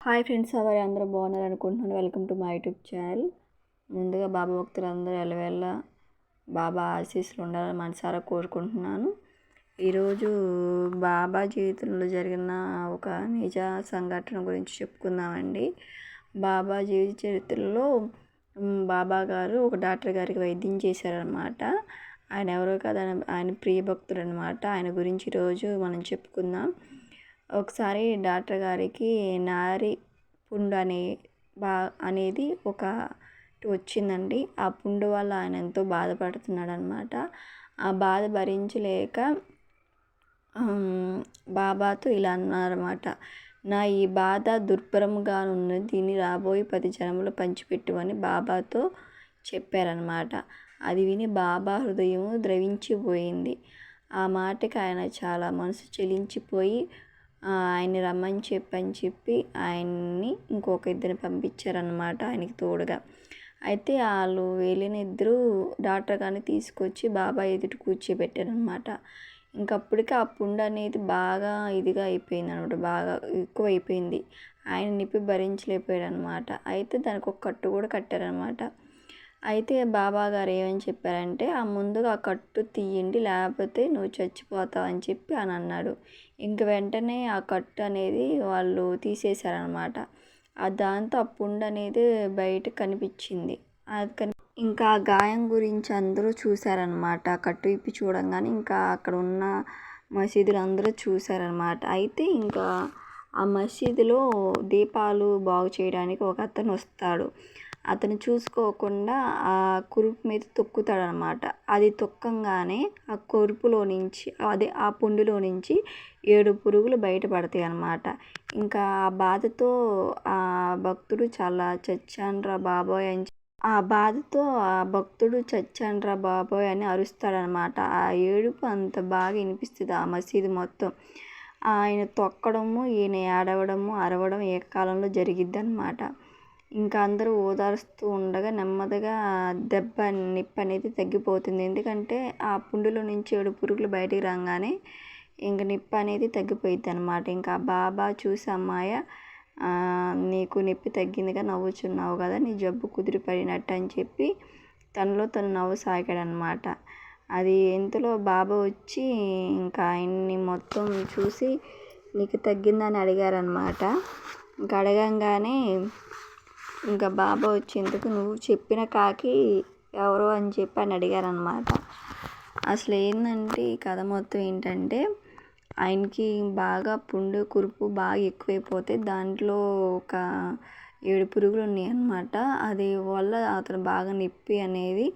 Hi friends, hour అందరూ బాగున్నారు అనుకుంటున్నాను. Welcome to my YouTube channel. ముందుగా బాబా భక్తులందరూ ఎల్లవేళ బాబా ఆశీస్సులు ఉండాలని మనసారా కోరుకుంటున్నాను. ఈరోజు బాబా జీవితంలో జరిగిన ఒక నిజ సంఘటన గురించి చెప్పుకుందామండి. బాబా జీవిత చరిత్రలో బాబా గారు ఒక డాక్టర్ గారికి వైద్యం చేశారనమాట. ఆయన ఎవరో కాదు, ఆయన ప్రియ భక్తుడు అనమాట. ఆయన గురించి ఈరోజు మనం చెప్పుకుందాం. ఒకసారి డాక్టర్ గారికి నారి పుండు అనేది వచ్చిందండి. ఆ పుండు వల్ల ఆయన ఎంతో బాధపడుతున్నాడు అనమాట. ఆ బాధ భరించలేక బాబాతో ఇలా అన్నారన్నమాట, నా ఈ బాధ దుర్భరంగా ఉన్నది, దీన్ని రాబోయే 10 జన్మలు పంచిపెట్టుమని బాబాతో చెప్పారనమాట. అది విని బాబా హృదయం ద్రవించిపోయింది. ఆ మాటకి ఆయన చాలా మనసు చెలించిపోయి ఆయన్ని రమ్మని చెప్పి ఆయన్ని ఇంకొక ఇద్దరిని పంపించారనమాట ఆయనకి తోడుగా. అయితే వాళ్ళు వెళ్ళిన ఇద్దరు డాక్టర్ గారిని తీసుకొచ్చి బాబా ఎదుట కూర్చోబెట్టారనమాట. ఇంకప్పటికీ ఆ పుండు అనేది బాగా ఇదిగా అయిపోయింది అనమాట, బాగా ఎక్కువ అయిపోయింది. ఆయన నిప్పి భరించలేకపోయాడు అనమాట. అయితే దానికి ఒక కట్టు కూడా కట్టారనమాట. అయితే బాబా గారు ఏమని చెప్పారంటే, ముందుగా ఆ కట్టు తీయండి, లేకపోతే నువ్వు చచ్చిపోతావు అని చెప్పి అని అన్నాడు. ఇంక వెంటనే ఆ కట్టు అనేది వాళ్ళు తీసేశారనమాట. దాంతో ఆ పుండు అనేది బయట కనిపించింది. ఇంకా ఆ గాయం గురించి అందరూ చూశారనమాట. కట్టు ఇప్పి చూడంగానే ఇంకా అక్కడ ఉన్న మసీదులు అందరూ చూశారనమాట. అయితే ఇంకా ఆ మసీదులో దీపాలు బాగు చేయడానికి ఒక అతను వస్తాడు. అతను చూసుకోకుండా ఆ కురుపు మీద తొక్కుతాడనమాట. అది తొక్కంగానే ఆ కురుపులో నుంచి ఆ పుండులో నుంచి 7 పురుగులు బయటపడతాయి అన్నమాట. ఇంకా ఆ బాధతో ఆ భక్తుడు చాలా చచ్చాన్రా బాబోయ్ అని చచ్చాన్రా బాబోయ్ అని అరుస్తాడనమాట. ఆ ఏడుపు అంత బాగా వినిపిస్తుంది ఆ మసీదు మొత్తం. ఆయన తొక్కడము, ఈయన ఏడవడము, అరవడం ఏకకాలంలో జరిగిద్ది అనమాట. ఇంకా అందరూ ఓదారుస్తూ ఉండగా నెమ్మదిగా నిప్పు అనేది తగ్గిపోతుంది. ఎందుకంటే ఆ పుండులో నుంచి 7 పురుగులు బయటికి రాగానే ఇంక నిప్పు అనేది తగ్గిపోయిద్ది అనమాట. ఇంకా బాబా చూసి, అమ్మాయ నీకు నొప్పి తగ్గిందిగా, నవ్వుచున్నావు కదా, నీ జబ్బు కుదిరిపడినట్టు అని చెప్పి తనలో తను నవ్వు సాగాడనమాట. అది ఇంతలో బాబా వచ్చి ఇంకా ఆయన్ని మొత్తం చూసి నీకు తగ్గిందని అడిగారనమాట. ఇంకా అడగంగానే ఇంకా బాబా వచ్చేందుకు నువ్వు చెప్పిన కాకి ఎవరో అని చెప్పి అని అడిగారనమాట. అసలు ఏంటంటే ఈ కథ మొత్తం ఏంటంటే, ఆయనకి బాగా పుండు కురుపు బాగా ఎక్కువైపోతే దాంట్లో ఒక 7 పురుగులు ఉన్నాయి అన్నమాట. అది వల్ల అతను బాగా నొప్పి అనేది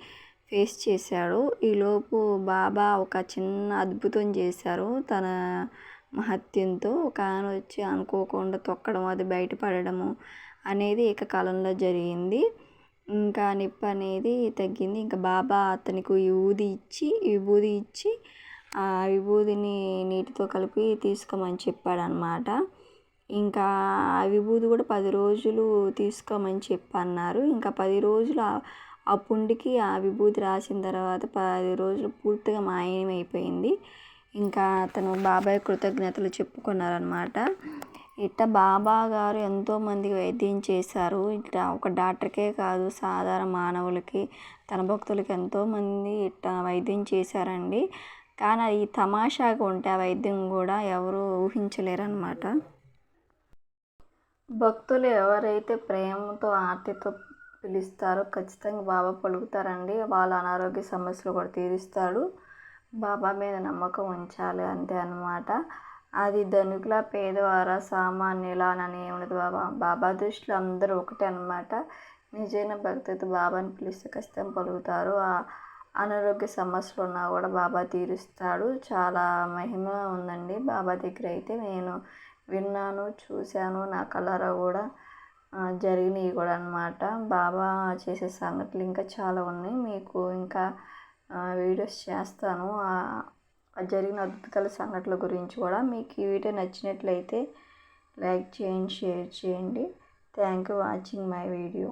ఫేస్ చేశాడు. ఈలోపు బాబా ఒక చిన్న అద్భుతం చేశారు తన మహత్యంతో. ఒక ఆయన వచ్చి అనుకోకుండా తొక్కడం, అది బయటపడము అనేది ఏకకాలంలో జరిగింది. ఇంకా నొప్పి అనేది తగ్గింది. ఇంకా బాబా అతనికి విభూది ఇచ్చి ఆ విభూదిని నీటితో కలిపి తీసుకోమని చెప్పాడనమాట. ఇంకా ఆ విభూది కూడా 10 రోజులు తీసుకోమని చెప్పన్నారు. ఇంకా 10 రోజులు ఆ పుండికి ఆ విభూది రాసిన తర్వాత 10 రోజులు పూర్తిగా మాయమైపోయింది. ఇంకా అతను బాబాయ్ కృతజ్ఞతలు చెప్పుకున్నారనమాట. ఇట్లా బాబా గారు ఎంతోమందికి వైద్యం చేశారు. ఇట్లా ఒక డాక్టర్కే కాదు, సాధారణ మానవులకి, తన భక్తులకి ఎంతోమంది ఇట్లా వైద్యం చేశారండి. కానీ అది తమాషాగా ఉంటే ఆ వైద్యం కూడా ఎవరు ఊహించలేరన్నమాట. భక్తులు ఎవరైతే ప్రేమతో ఆర్తితో పిలుస్తారో ఖచ్చితంగా బాబా పలుకుతారండి. వాళ్ళ అనారోగ్య సమస్యలు కూడా తీరుస్తాడు. బాబా మీద నమ్మకం ఉంచాలి, అంతే అన్నమాట. అది ధనికుల, పేదవార, సామాన్యుల అని ఉండదు. బాబా దృష్టిలో అందరూ ఒకటే అన్నమాట. నిజమైన భక్తితో బాబాని పిలిస్తే ఖచ్చితంగా పలుకుతారు. అనారోగ్య సమస్యలు ఉన్నా కూడా బాబా తీరుస్తాడు. చాలా మహిమ ఉందండి బాబా దగ్గర అయితే. నేను విన్నాను, చూశాను, నా కళ్ళారా కూడా జరిగినవి కూడా అన్నమాట. బాబా చేసే సంగతులు ఇంకా చాలా ఉన్నాయి. మీకు ఇంకా వీడియోస్ చేస్తాను జరిగిన అద్భుతాల సంఘటనల గురించి కూడా. మీకు ఈ వీడియో నచ్చినట్లయితే లైక్ చేయండి, షేర్ చేయండి. Thank you watching my video.